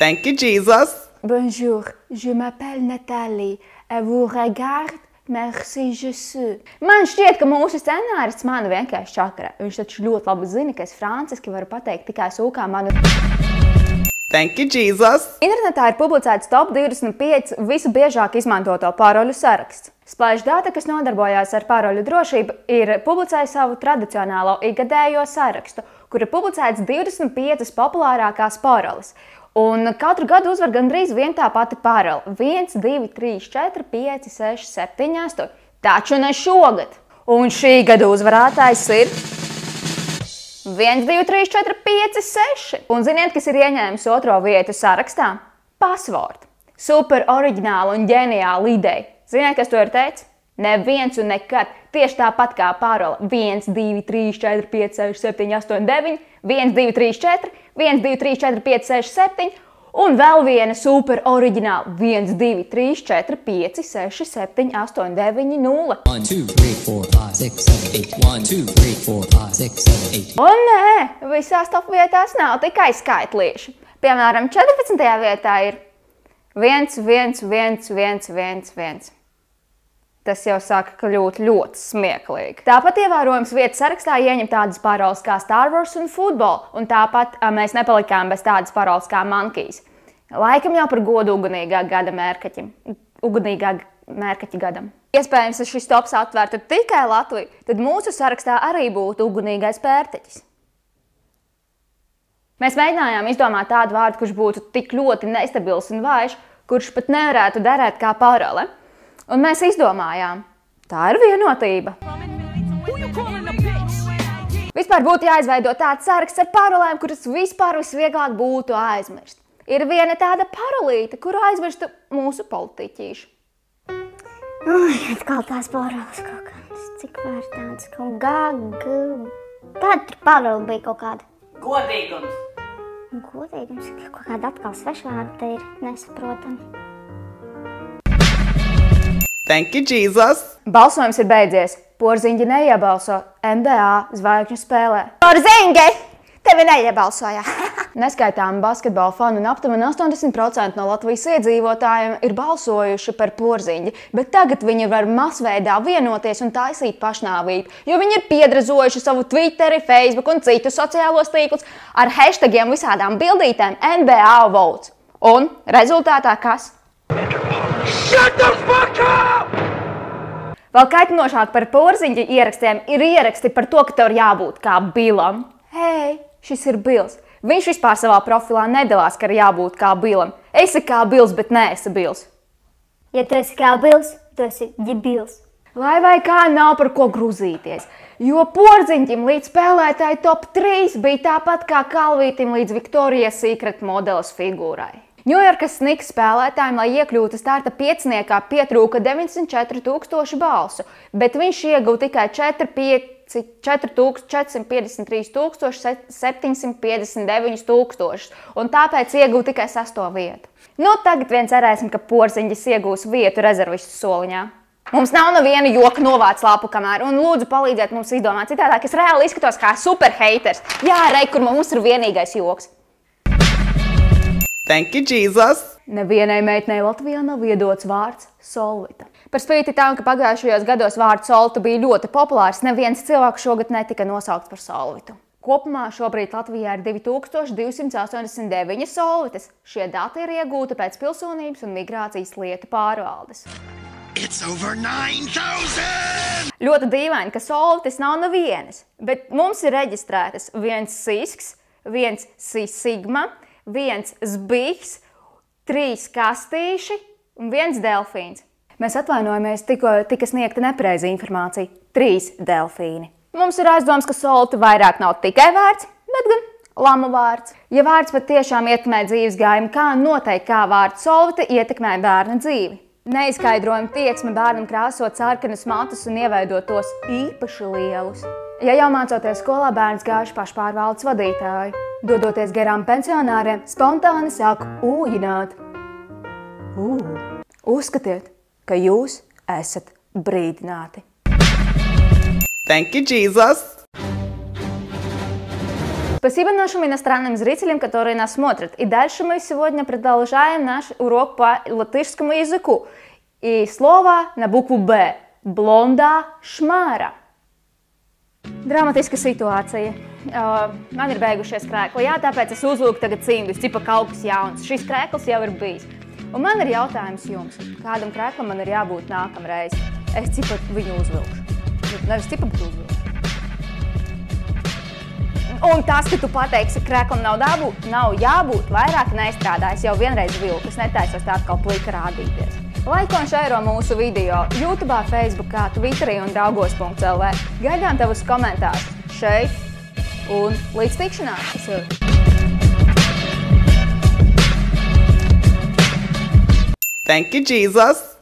Thank you, Jesus. Bonjour, je m'appelle Nathalie. Et vous regardez, merci, Jésus. Man šķiet, ka mūsu scenārists mani vienkārši čakarē. Viņš taču ļoti labi zina, ka es franciski varu pateikt tikai sūkā manu. Thank you, Jesus. Internetā ir publicēts top 25 visu biežāk izmantoto paroļu saraksts. Splashdata, kas nodarbojās ar paroļu drošību, ir publicējis savu tradicionālo ikgadējo sarakstu, kur ir publicēts 25 populārākās paroles. Un katru gadu uzvar gandrīz vien tā pati parole. 1, 2, 3, 4, 5, 6, 7, 8. Taču ne šogad. Un šī gada uzvarētājs ir 1, 2, 3, 4, 5, 6. Un ziniet, kas ir ieņēmis otro vietu sarakstā? Password. Super oriģināla un ģeniāla ideja. Ziniet, kas to ir teicis? Neviens un nekad. Tieši tāpat kā parole 1, 2, 3, 4, 5, 6, 7, 8, 9, 1, 2, 3, 4, 1, 2, 3, 4, 5, 6, 7 un vēl viena super oriģināla 1, 2, 3, 4, 5, 6, 7, 8, 9, 0. 1, 2, 3, 4, 5, 6, 7, 8. 1, 2, 3, 4, 5, 6, 7, 8. Un nē, visās top vietās nav tikai skaitlīši. Piemēram, 14. vietā ir 1, 1, 1, 1, 1, 1. Tas jau sāka kļūt ļoti smieklīgi. Tāpat ievērojams vietas sarakstā ieņem tādas paroles kā Star Wars un futbol, un tāpat mēs nepalikām bez tādas paroles kā Monkeys. Laikam jau par godu ugunīgā mērkaķa gadam. Iespējams, ja šis tops atvērtu tikai Latviju, tad mūsu sarakstā arī būtu ugunīgais pērtiķis. Mēs mēģinājām izdomāt tādu vārdu, kurš būtu tik ļoti nestabils un vājš, kurš pat nevarētu derēt kā parole. Un mēs izdomājām, tā ir vienotība. Vispār būtu jāizveido tāds saraksts ar parolēm, kuras vispār visvieglāk būtu aizmirst. Ir viena tāda parolīte, kuru aizmirstu mūsu politiķīši. Atkal tās paroles kaut kādas, cik var tādas kaut Tāda tur parola bija kaut kāda. Godīgums. Godīgums, kaut kāda atkal svešvārda te ir nesaprotama. Thank you, Jesus. Balsojums ir beidzies. Porziņģi neiebalso. NBA zvaigžņu spēlē. Porziņģi! Tevi neiebalsoja. Neskaitām basketbola fanu un aptuveni 80% no Latvijas iedzīvotājiem ir balsojuši par Porziņģi, bet tagad viņi var masveidā vienoties un taisīt pašnāvību, jo viņi ir piedrazojuši savu Twitteri, Facebook un citus sociālos tīklus ar hashtagiem visādām bildītēm NBA votes. Un rezultātā kas? Shut the fuck up! Vēl kaitinošāk par Porziņģi ierakstiem ir ieraksti par to, ka tev ir jābūt kā Bilam. Hei, šis ir Bils. Viņš vispār savā profilā nedalās, ka ir jābūt kā Bilam. Esi kā Bils, bet neesi Bils. Ja tu esi kā Bils, tu esi ģibils. Lai vai kā nav par ko grūzīties, jo Porziņģim līdz spēlētāji top 3 bija tāpat kā Kalvītim līdz Victoria's Secret modeles figūrai. Ņujorkas Knicks spēlētājiem, lai iekļūtu starta pieciniekā, pietrūka 94,000 balsu, bet viņš ieguva tikai 453,759, un tāpēc ieguva tikai 6. vietu. Nu, tagad vien cerēsim, ka Porziņģis iegūs vietu rezervistu soliņā. Mums nav neviena joka novāc lapu kamēr, un lūdzu palīdziet mums izdomāt citādāk. Es reāli izskatos kā super haters. Jā, rei, kur mums ir vienīgais joks. Thank you, Jesus. Nevienai meitnei Latvijā nav iedots vārds Solvita. Par spīti tam, ka pagājušajos gados vārds Solvita bija ļoti populārs, neviens cilvēks šogad netika nosaukts par Solvitu. Kopumā šobrīd Latvijā ir 2289 Solvitas. Šie dati ir iegūti pēc pilsonības un migrācijas lietu pārvaldes. It's over 9,000! Ļoti dīvaini, ka Solvitas nav nevienas, bet mums ir reģistrētas viens Sisks, viens Sigma, viens Zbigs, 3 kastīši un viens delfīns. Mēs atvainojamies, tikko tika sniegta nepareiza informācija. 3 delfīni. Mums ir aizdoms, ka Solvita vairāk nav tikai vārds, bet gan lamu vārds. Ja vārds patiešām ietekmē dzīves gājumu, kā noteikti kā vārds Solvita ietekmē bērna dzīvi? Neizskaidrojam tieksme bērnam krāsot sarkanus matus un ieveidot tos īpaši lielus. Ja jau mācoties skolā, bērns gājuši pašpārvaldes vadītāju. Dodoties garām pensionāriem, spontāni sāku ūjināt. Uzskatiet, ka jūs esat brīdināti. Thank you, Jesus. Спасибо нашим иностранным зрителям, которые нас смотрят. И дальше мы сегодня продолжаем наш урок по латышскому языку. И слово на букву «Б» – blondā šmāra. Dramatiska situācija. Man ir beigušies krēkli, jā, tāpēc es uzvilku tagad cimdus, tipa kaut kas jauns. Šis krēkls jau ir bijis. Un man ir jautājums jums, kādam krēklam man ir jābūt nākamreiz? Es tipa viņu uzvilkšu. Nevis tipa, bet uzvilkšu. Un tas, ka tu pateiksi, ka krēklam nav jābūt, vairāk nestrādā. Es jau vienreiz vilku, es netaisos tā atkal plika rādīties. Laiko un šēro mūsu video YouTube, Facebookā, Twitterī un draugos.lv. Gaidām tavus komentārus šeit un līdz tikšanās! Thank you, Jesus.